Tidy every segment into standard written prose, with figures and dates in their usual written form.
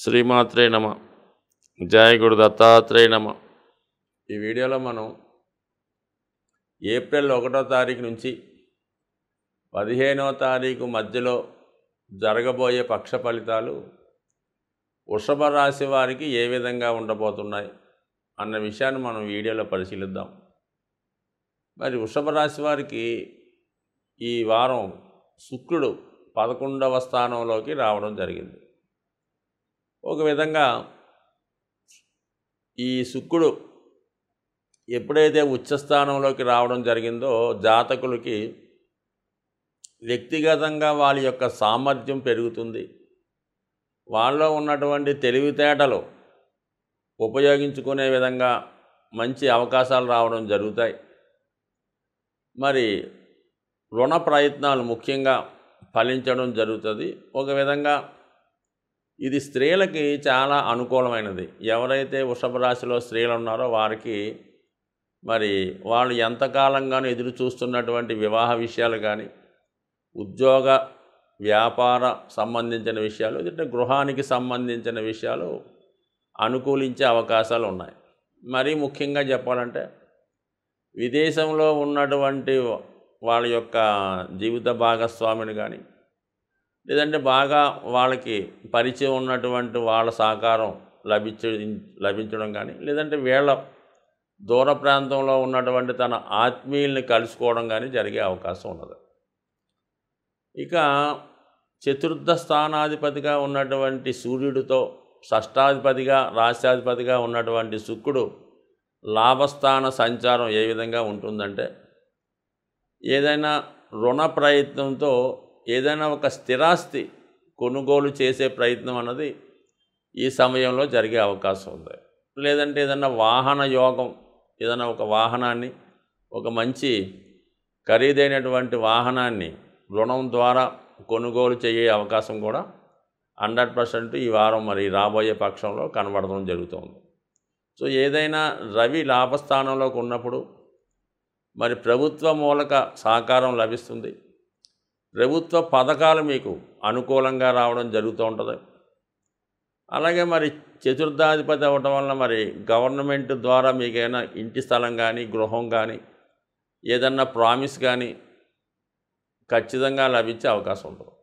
శ్రీమాత్రే నమ. జయ గురు దత్తాత్రేయ నమ. ఈ వీడియోలో మనం ఏప్రిల్ 1వ తారీఖు నుంచి 15వ తారీఖు మధ్యలో జరగబోయే పక్ష ఫలితాలు వృషభ రాశి వారికి ఏ విధంగా ఉండబోతున్నాయి అన్న విషయాన్ని మనం వీడియోలో పరిశీలిద్దాం. మరి వృషభ రాశి వారికి ఈ వారం శుక్రుడు 11వ స్థానంలోకి రావడం జరిగింది. ఒక విధంగా ఈ శుక్రుడు ఎప్పుడైతే ఉచ్చస్థానంలోకి రావడం జరిగిందో జాతకులకి వ్యక్తిగతంగా వాళ్ళ యొక్క సామర్థ్యం పెరుగుతుంది. వాళ్ళలో ఉన్నటువంటి తెలివితేటలు ఉపయోగించుకునే విధంగా మంచి అవకాశాలు రావడం జరుగుతాయి. మరి రుణ ప్రయత్నాలు ముఖ్యంగా ఫలించడం జరుగుతుంది. ఒక విధంగా ఇది స్త్రీలకి చాలా అనుకూలమైనది. ఎవరైతే వృషభ రాశిలో స్త్రీలు ఉన్నారో వారికి మరి వాళ్ళు ఎంతకాలంగానూ ఎదురు చూస్తున్నటువంటి వివాహ విషయాలు కానీ, ఉద్యోగ వ్యాపార సంబంధించిన విషయాలు, అంటే గృహానికి సంబంధించిన విషయాలు అనుకూలించే అవకాశాలు ఉన్నాయి. మరీ ముఖ్యంగా చెప్పాలంటే విదేశంలో ఉన్నటువంటి వాళ్ళ యొక్క జీవిత భాగస్వామిని కానీ, లేదంటే బాగా వాళ్ళకి పరిచయం ఉన్నటువంటి వాళ్ళ సహకారం లభించడం కానీ, లేదంటే వీళ్ళ దూర ప్రాంతంలో ఉన్నటువంటి తన ఆత్మీయుల్ని కలుసుకోవడం కానీ జరిగే అవకాశం ఉన్నది. ఇక చతుర్థ స్థానాధిపతిగా ఉన్నటువంటి సూర్యుడితో షష్టాధిపతిగా రాష్ట్రాధిపతిగా ఉన్నటువంటి శుక్రుడు లాభస్థాన సంచారం ఏ విధంగా ఉంటుందంటే, ఏదైనా రుణ ప్రయత్నంతో ఏదైనా ఒక స్థిరాస్తి కొనుగోలు చేసే ప్రయత్నం అన్నది ఈ సమయంలో జరిగే అవకాశం ఉంది. లేదంటే ఏదైనా వాహన యోగం, ఏదైనా ఒక వాహనాన్ని, ఒక మంచి ఖరీదైనటువంటి వాహనాన్ని రుణం ద్వారా కొనుగోలు చేయే అవకాశం కూడా 100% ఈ వారం మరి రాబోయే పక్షంలో కనబడడం జరుగుతుంది. సో ఏదైనా రవి లాభస్థానంలోకి ఉన్నప్పుడు మరి ప్రభుత్వ మూలక సహకారం లభిస్తుంది. ప్రభుత్వ పథకాలు మీకు అనుకూలంగా రావడం జరుగుతూ ఉంటుంది. అలాగే మరి చతుర్థాధిపతి అవ్వటం వల్ల మరి గవర్నమెంట్ ద్వారా మీకైనా ఇంటి స్థలం కానీ, గృహం కానీ, ఏదన్నా ప్రామిస్ కానీ ఖచ్చితంగా లభించే అవకాశం ఉంటుంది.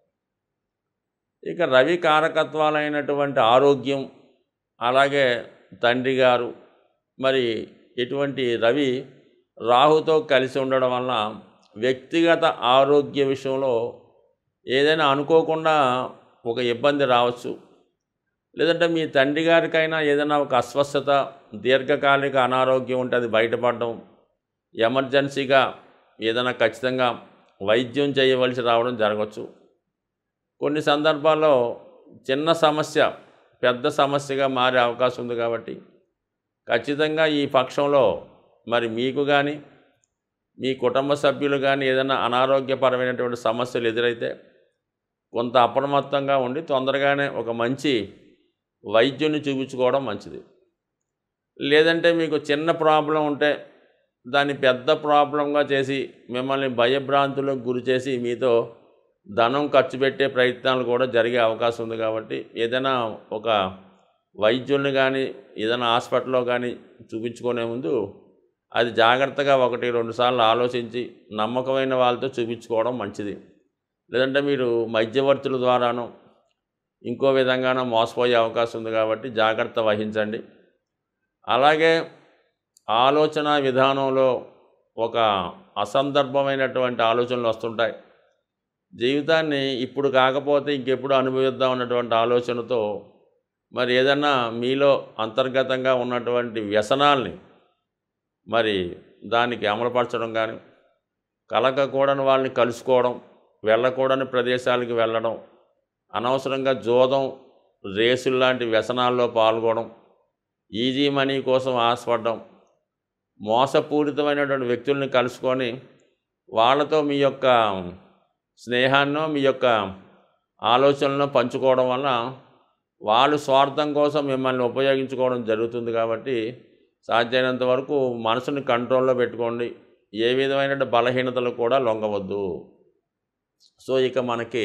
ఇక రవి కారకత్వాలైనటువంటి ఆరోగ్యం, అలాగే తండ్రి గారు, మరి ఎటువంటి రవి రాహుతో కలిసి ఉండడం వలన వ్యక్తిగత ఆరోగ్య విషయంలో ఏదైనా అనుకోకుండా ఒక ఇబ్బంది రావచ్చు. లేదంటే మీ తండ్రి గారికైనా ఏదైనా ఒక అస్వస్థత, దీర్ఘకాలిక అనారోగ్యం ఉంటే అది బయటపడడం, ఎమర్జెన్సీగా ఏదైనా ఖచ్చితంగా వైద్యం చేయవలసి రావడం జరగవచ్చు. కొన్ని సందర్భాల్లో చిన్న సమస్య పెద్ద సమస్యగా మారే అవకాశం ఉంది. కాబట్టి ఖచ్చితంగా ఈ పక్షంలో మరి మీకు కానీ, మీ కుటుంబ సభ్యులు కానీ ఏదైనా అనారోగ్యపరమైనటువంటి సమస్యలు ఎదురైతే కొంత అప్రమత్తంగా ఉండి తొందరగానే ఒక మంచి వైద్యుని చూపించుకోవడం మంచిది. లేదంటే మీకు చిన్న ప్రాబ్లం ఉంటే దాన్ని పెద్ద ప్రాబ్లంగా చేసి మిమ్మల్ని భయభ్రాంతులకు గురి చేసి మీతో ధనం ఖర్చు పెట్టే ప్రయత్నాలు కూడా జరిగే అవకాశం ఉంది. కాబట్టి ఏదైనా ఒక వైద్యుల్ని కానీ, ఏదైనా హాస్పిటల్లో కానీ చూపించుకునే ముందు అది జాగ్రత్తగా 1-2 సార్లు ఆలోచించి నమ్మకమైన వాళ్ళతో చూపించుకోవడం మంచిది. లేదంటే మీరు మధ్యవర్తుల ద్వారానో ఇంకో విధంగానో మోసపోయే అవకాశం ఉంది. కాబట్టి జాగ్రత్త వహించండి. అలాగే ఆలోచన విధానంలో ఒక అసందర్భమైనటువంటి ఆలోచనలు వస్తుంటాయి. జీవితాన్ని ఇప్పుడు కాకపోతే ఇంకెప్పుడు అనుభవిద్దాం అన్నటువంటి ఆలోచనతో మరి ఏదన్నా మీలో అంతర్గతంగా ఉన్నటువంటి వ్యసనాల్ని మరి దానికి అమలుపరచడం కానీ, కలగకూడని వాళ్ళని కలుసుకోవడం, వెళ్ళకూడని ప్రదేశాలకు వెళ్ళడం, అనవసరంగా జోదం, రేసులు లాంటి వ్యసనాల్లో పాల్గొనడం, ఈజీ మనీ కోసం ఆశపడడం, మోసపూరితమైనటువంటి వ్యక్తుల్ని కలుసుకొని వాళ్ళతో మీ యొక్క స్నేహాన్నో మీ యొక్క ఆలోచనలను పంచుకోవడం వల్ల వాళ్ళు స్వార్థం కోసం మిమ్మల్ని ఉపయోగించుకోవడం జరుగుతుంది. కాబట్టి సాధ్యమైనంత వరకు మనసుని కంట్రోల్లో పెట్టుకోండి. ఏ విధమైన బలహీనతలు కూడా లొంగవద్దు. సో ఇక మనకి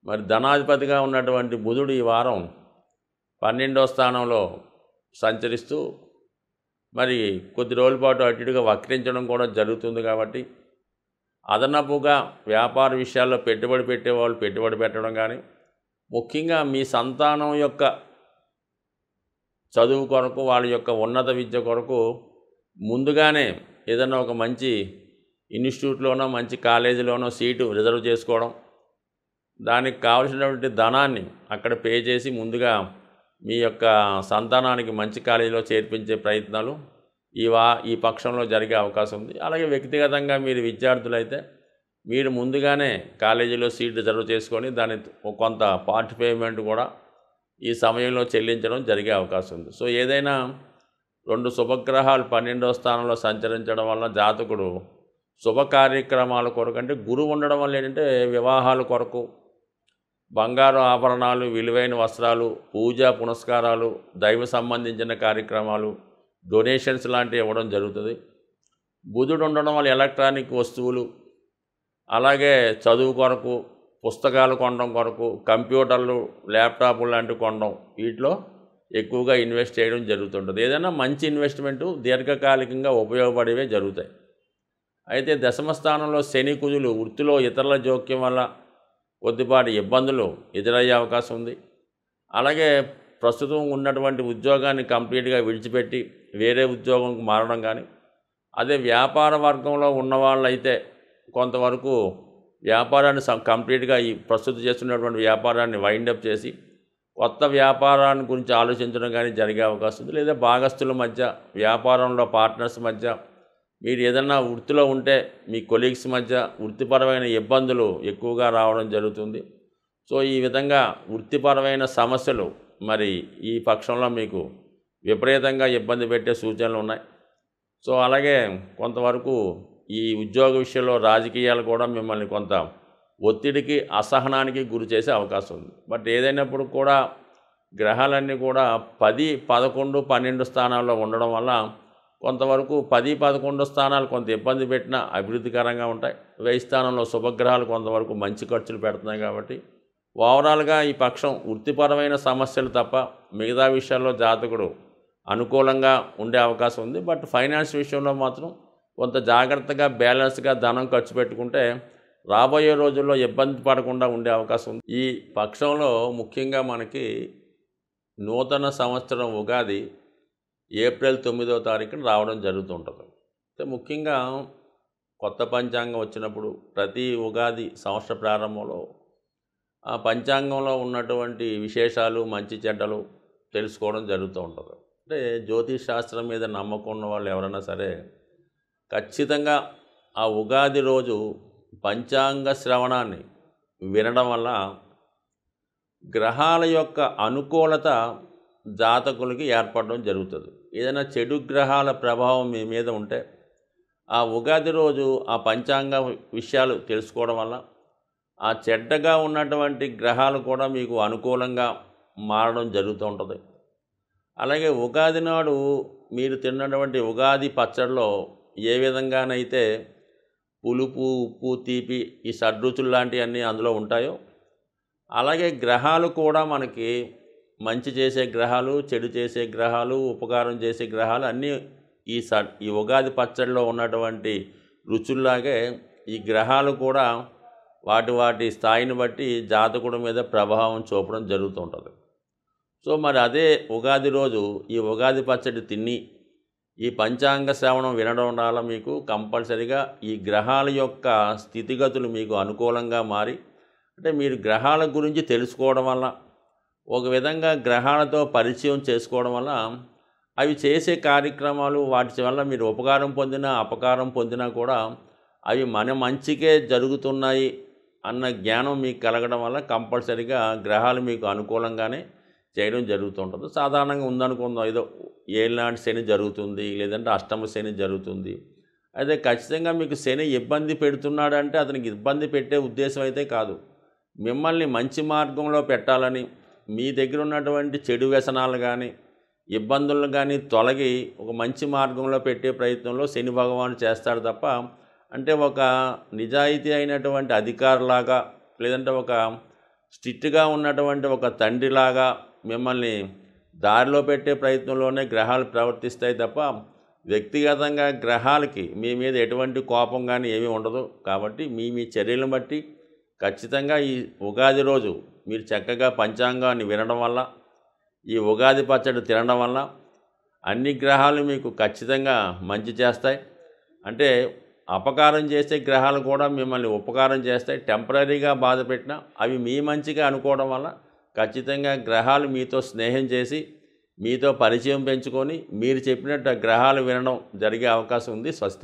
మరి ధనాధిపతిగా ఉన్నటువంటి బుధుడు ఈ వారం 12వ స్థానంలో సంచరిస్తూ మరి కొద్ది రోజుల పాటు అటు ఇటుగా వక్రించడం కూడా జరుగుతుంది. కాబట్టి అదనపుగా వ్యాపార విషయాల్లో పెట్టుబడి పెట్టేవాళ్ళు పెట్టుబడి పెట్టడం కానీ, ముఖ్యంగా మీ సంతానం యొక్క చదువు కొరకు, వాళ్ళ యొక్క ఉన్నత విద్య కొరకు ముందుగానే ఏదైనా ఒక మంచి ఇన్స్టిట్యూట్లోనో మంచి కాలేజీలోనో సీటు రిజర్వ్ చేసుకోవడం, దానికి కావలసినటువంటి ధనాన్ని అక్కడ పే చేసి ముందుగా మీ యొక్క సంతానానికి మంచి కాలేజీలో చేర్పించే ప్రయత్నాలు ఈ పక్షంలో జరిగే అవకాశం ఉంది. అలాగే వ్యక్తిగతంగా మీరు విద్యార్థులైతే మీరు ముందుగానే కాలేజీలో సీట్ రిజర్వ్ చేసుకొని దాని కొంత పార్ట్ పేమెంట్ కూడా ఈ సమయంలో చెల్లించడం జరిగే అవకాశం ఉంది. సో ఏదైనా 2 శుభగ్రహాలు 12వ స్థానంలో సంచరించడం వల్ల జాతకుడు శుభ కార్యక్రమాల కొరకు, అంటే గురువు ఉండడం వల్ల ఏంటంటే వివాహాల కొరకు బంగారు ఆభరణాలు, విలువైన వస్త్రాలు, పూజా పునస్కారాలు, దైవ సంబంధించిన కార్యక్రమాలు, డొనేషన్స్ లాంటివి ఇవ్వడం జరుగుతుంది. బుధుడు ఉండడం వల్ల ఎలక్ట్రానిక్ వస్తువులు, అలాగే చదువు కొరకు, పుస్తకాలు కొనడం కొరకు, కంప్యూటర్లు, ల్యాప్టాప్లు లాంటివి కొనడం, వీటిలో ఎక్కువగా ఇన్వెస్ట్ చేయడం జరుగుతుంటుంది. ఏదైనా మంచి ఇన్వెస్ట్మెంటు దీర్ఘకాలికంగా ఉపయోగపడేవే జరుగుతాయి. అయితే దశమ స్థానంలో శని కుజులు వృత్తిలో ఇతరుల జోక్యం వల్ల కొద్దిపాటి ఇబ్బందులు ఎదురయ్యే అవకాశం ఉంది. అలాగే ప్రస్తుతం ఉన్నటువంటి ఉద్యోగాన్ని కంప్లీట్గా విడిచిపెట్టి వేరే ఉద్యోగంకు మారడం కానీ, అదే వ్యాపార వర్గంలో ఉన్నవాళ్ళైతే కొంతవరకు వ్యాపారాన్ని కంప్లీట్గా ఈ ప్రస్తుతం చేస్తున్నటువంటి వ్యాపారాన్ని వైండప్ చేసి కొత్త వ్యాపారాన్ని గురించి ఆలోచించడం కానీ జరిగే అవకాశం ఉంది. లేదా భాగస్తుల మధ్య, వ్యాపారంలో పార్ట్నర్స్ మధ్య, మీరు ఏదన్నా వృత్తిలో ఉంటే మీ కొలీగ్స్ మధ్య వృత్తిపరమైన ఇబ్బందులు ఎక్కువగా రావడం జరుగుతుంది. సో ఈ విధంగా వృత్తిపరమైన సమస్యలు మరి ఈ పక్షంలో మీకు విపరీతంగా ఇబ్బంది పెట్టే సూచనలు ఉన్నాయి. సో అలాగే కొంతవరకు ఈ ఉద్యోగ విషయంలో రాజకీయాలు కూడా మిమ్మల్ని కొంత ఒత్తిడికి, అసహనానికి గురి చేసే అవకాశం ఉంది. బట్ ఏదైనప్పుడు కూడా గ్రహాలన్నీ కూడా 10, 11, 12 స్థానాల్లో ఉండడం వల్ల కొంతవరకు 10, 11 స్థానాలు కొంత ఇబ్బంది పెట్టినా అభివృద్ధికరంగా ఉంటాయి. 1000 స్థానంలో శుభగ్రహాలు కొంతవరకు మంచి ఖర్చులు పెడుతున్నాయి. కాబట్టి ఓవరాల్గా ఈ పక్షం వృత్తిపరమైన సమస్యలు తప్ప మిగతా విషయాల్లో జాతకుడు అనుకూలంగా ఉండే అవకాశం ఉంది. బట్ ఫైనాన్స్ విషయంలో మాత్రం కొంత జాగ్రత్తగా బ్యాలెన్స్గా ధనం ఖర్చు పెట్టుకుంటే రాబోయే రోజుల్లో ఇబ్బంది పడకుండా ఉండే అవకాశం ఉంది. ఈ పక్షంలో ముఖ్యంగా మనకి నూతన సంవత్సరం ఉగాది ఏప్రిల్ 9వ తారీఖున రావడం జరుగుతుంటుంది. అయితే ముఖ్యంగా కొత్త పంచాంగం వచ్చినప్పుడు ప్రతి ఉగాది సంవత్సర ప్రారంభంలో ఆ పంచాంగంలో ఉన్నటువంటి విశేషాలు, మంచి చెడ్డలు తెలుసుకోవడం జరుగుతూ ఉంటుంది. అంటే జ్యోతిష్ శాస్త్రం మీద నమ్మకం ఉన్న వాళ్ళు ఎవరైనా సరే ఖచ్చితంగా ఆ ఉగాది రోజు పంచాంగ శ్రవణాన్ని వినడం వల్ల గ్రహాల యొక్క అనుకూలత జాతకులకి ఏర్పడడం జరుగుతుంది. ఏదైనా చెడు గ్రహాల ప్రభావం మీ మీద ఉంటే ఆ ఉగాది రోజు ఆ పంచాంగ విషయాలు తెలుసుకోవడం వల్ల ఆ చెడ్డగా ఉన్నటువంటి గ్రహాలు కూడా మీకు అనుకూలంగా మారడం జరుగుతూ ఉంటుంది. అలాగే ఉగాది నాడు మీరు తిన్నటువంటి ఉగాది పచ్చడిలో ఏ విధంగానైతే పులుపు, ఉప్పు, తీపి ఈ షడ్రుచులు లాంటివన్నీ అందులో ఉంటాయో, అలాగే గ్రహాలు కూడా మనకి మంచి చేసే గ్రహాలు, చెడు చేసే గ్రహాలు, ఉపకారం చేసే గ్రహాలు అన్నీ ఈ ఉగాది పచ్చడిలో ఉన్నటువంటి రుచుల్లాగే ఈ గ్రహాలు కూడా వాటి స్థాయిని బట్టి జాతకుడి మీద ప్రభావం చూపడం జరుగుతుంటుంది. సో మరి అదే ఉగాది రోజు ఈ ఉగాది పచ్చడి తిని ఈ పంచాంగ శ్రవణం వినడం వల్ల మీకు కంపల్సరిగా ఈ గ్రహాల యొక్క స్థితిగతులు మీకు అనుకూలంగా మారి, అంటే మీరు గ్రహాల గురించి తెలుసుకోవడం వల్ల, ఒక విధంగా గ్రహాలతో పరిచయం చేసుకోవడం వల్ల అవి చేసే కార్యక్రమాలు వాటి వల్ల మీరు ఉపకారం పొందినా అపకారం పొందినా కూడా అవి మన మంచికే జరుగుతున్నాయి అన్న జ్ఞానం మీకు కలగడం వల్ల కంపల్సరిగా గ్రహాలు మీకు అనుకూలంగానే చేయడం జరుగుతుంటుంది. సాధారణంగా ఉందనుకుందాం, ఏదో ఏళ్ళనాటి శని జరుగుతుంది, లేదంటే అష్టమ శని జరుగుతుంది. అయితే ఖచ్చితంగా మీకు శని ఇబ్బంది పెడుతున్నాడంటే అతనికి ఇబ్బంది పెట్టే ఉద్దేశం అయితే కాదు. మిమ్మల్ని మంచి మార్గంలో పెట్టాలని, మీ దగ్గర ఉన్నటువంటి చెడు వ్యసనాలు కానీ ఇబ్బందులను కానీ తొలగి ఒక మంచి మార్గంలో పెట్టే ప్రయత్నంలో శని భగవానుడు చేస్తాడు తప్ప, అంటే ఒక నిజాయితీ అయినటువంటి అధికారిలాగా, లేదంటే ఒక స్ట్రిక్ట్గా ఉన్నటువంటి ఒక తండ్రిలాగా మిమ్మల్ని దారిలో పెట్టే ప్రయత్నంలోనే గ్రహాలు ప్రవర్తిస్తాయి తప్ప వ్యక్తిగతంగా గ్రహాలకి మీ మీద ఎటువంటి కోపం కానీ ఏమీ ఉండదు. కాబట్టి మీ చర్యలను బట్టి ఖచ్చితంగా ఈ ఉగాది రోజు మీరు చక్కగా పంచాంగాన్ని వినడం వల్ల, ఈ ఉగాది పచ్చడి తినడం వల్ల అన్ని గ్రహాలు మీకు ఖచ్చితంగా మంచి చేస్తాయి. అంటే అపకారం చేసే గ్రహాలు కూడా మిమ్మల్ని ఉపకారం చేస్తాయి. టెంపరరీగా బాధ పెట్టినా అవి మీ మంచిగా అనుకోవడం వల్ల ఖచ్చితంగా గ్రహాలు మీతో స్నేహం చేసి మీతో పరిచయం పెంచుకొని మీరు చెప్పినట్టు గ్రహాలు వినడం జరిగే అవకాశం ఉంది. స్వస్తి.